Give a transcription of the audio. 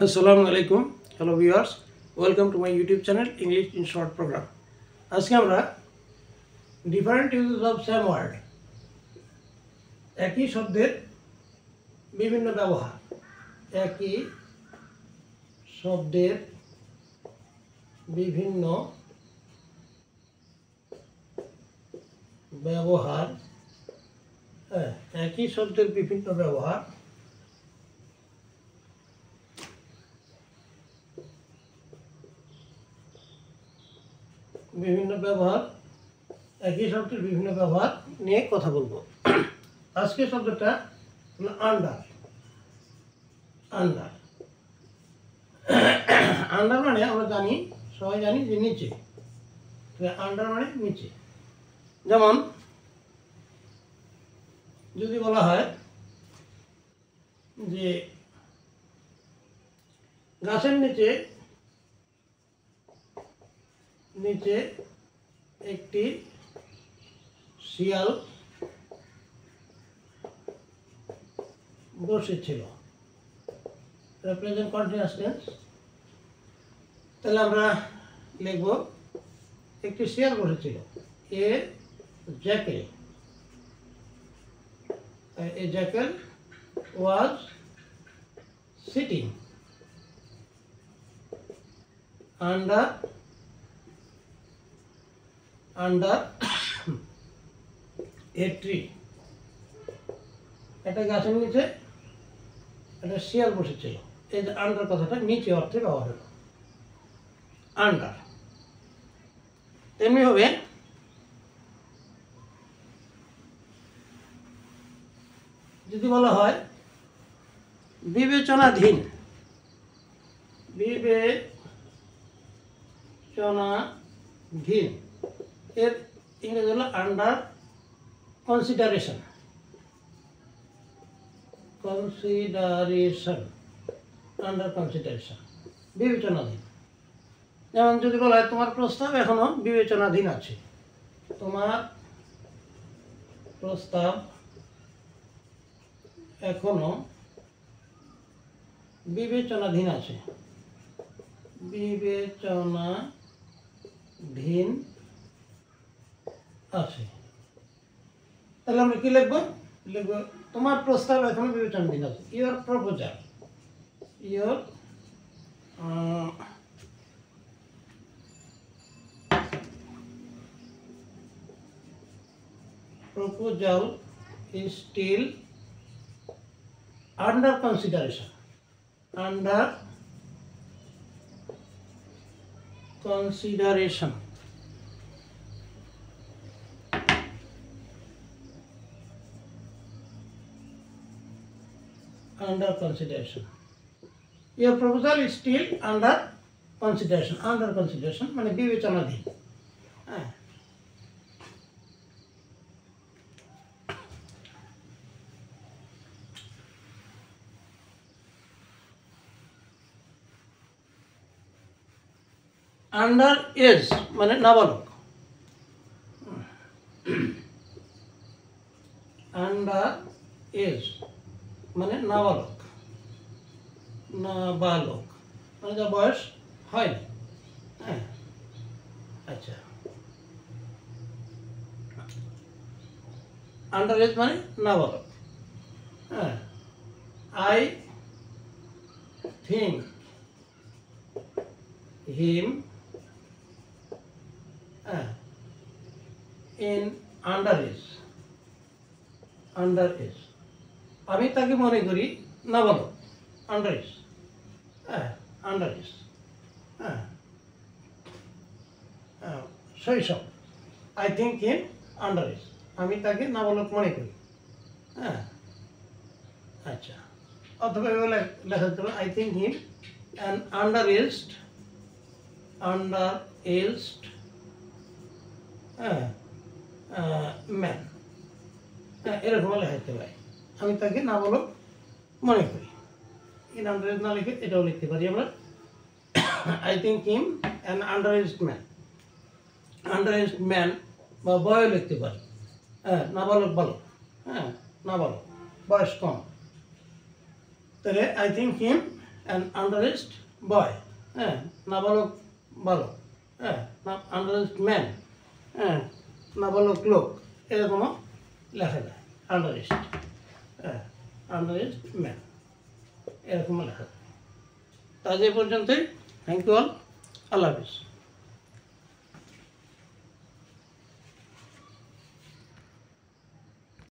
আসসালামু আলাইকুম hello viewers welcome to my YouTube channel English in short programme. আজকে আমরা different uses of same word, একই শব্দের বিভিন্ন ব্যবহার, একই শব্দের বিভিন্ন ব্যবহার, একই শব্দের বিভিন্ন ব্যবহার একই শব্দের বিভিন্ন ব্যবহার নিয়ে কথা বলবো। আজকে শব্দটা হলো আন্ডার। আন্ডার আন্ডার মানে আমরা জানি, সবাই জানি যে নিচে। আন্ডার মানে নিচে। যেমন যদি বলা হয় যে গাছের নিচে একটি শিয়াল বসেছিল, প্রেজেন্ট কন্টিনিউয়াস টেন্স। তাহলে আমরা লিখব একটি শিয়াল বসেছিল, a jackal was sitting under a tree. একটা গাছের নিচে একটা শিয়াল বসেছিল। এই যে আন্ডার কথাটা নিচে অর্থে ব্যবহার হলো, আন্ডার। তেমনি হবে যদি বলা হয় বিবেচনাধীন। এর ইংরেজি হলো আন্ডার কনসিডারেশন। আন্ডার কনসিডারেশন, বিবেচনাধীন। যেমন যদি বলা হয় তোমার প্রস্তাব এখনো বিবেচনাধীন আছে, তোমার প্রস্তাব এখনো বিবেচনাধীন আছে, তাহলে আমরা কি লিখবো? তোমার প্রস্তাব এখনো বিবেচনাধীন আছে। Your proposal is still under consideration. Under consideration. Your proposal is still under consideration. Under consideration মানে বিবেচনাধীন। আন্ডার এজ মানে নাবালক। আন্ডার এজ মানে নাবালক মানে যা বয়স হয়নি। আচ্ছা, আন্ডার এজ মানে নাবালক। I think him in under age. আমি তাকে মনে করি নাবালক, আন্ডার এজ। শৈশব, I think him under age, আমি তাকে নাবালক মনে করি। আচ্ছা, অথবা এভাবে লেখা যেতে পারে I think him an under aged man. এরকম লেখা যেতে পারে, আমি তাকে নাবালক মনে করি। ইন আন্ডার এজ না লিখে এটাও লিখতে পারি আমরা, I think him an under aged man. Under aged man বা বয়ও লিখতে পারি। নাবালক বালক, নাবালক বয়স কম। তাহলে আই থিঙ্ক হিম অ্যান আন্ডারেস্ট বয়, হ্যাঁ, নাবালক বালক, হ্যাঁ, আন্ডারেস্ট ম্যান, হ্যাঁ, নাবালক লোক, এরকমও লেখা যায় আন্ডারেস্ট, হ্যাঁ, আন্ডারেস্ট ম্যান, এরকমও লেখা যায়। আজ এই পর্যন্তই। Thank you all. আল্লাহ হাফিজ।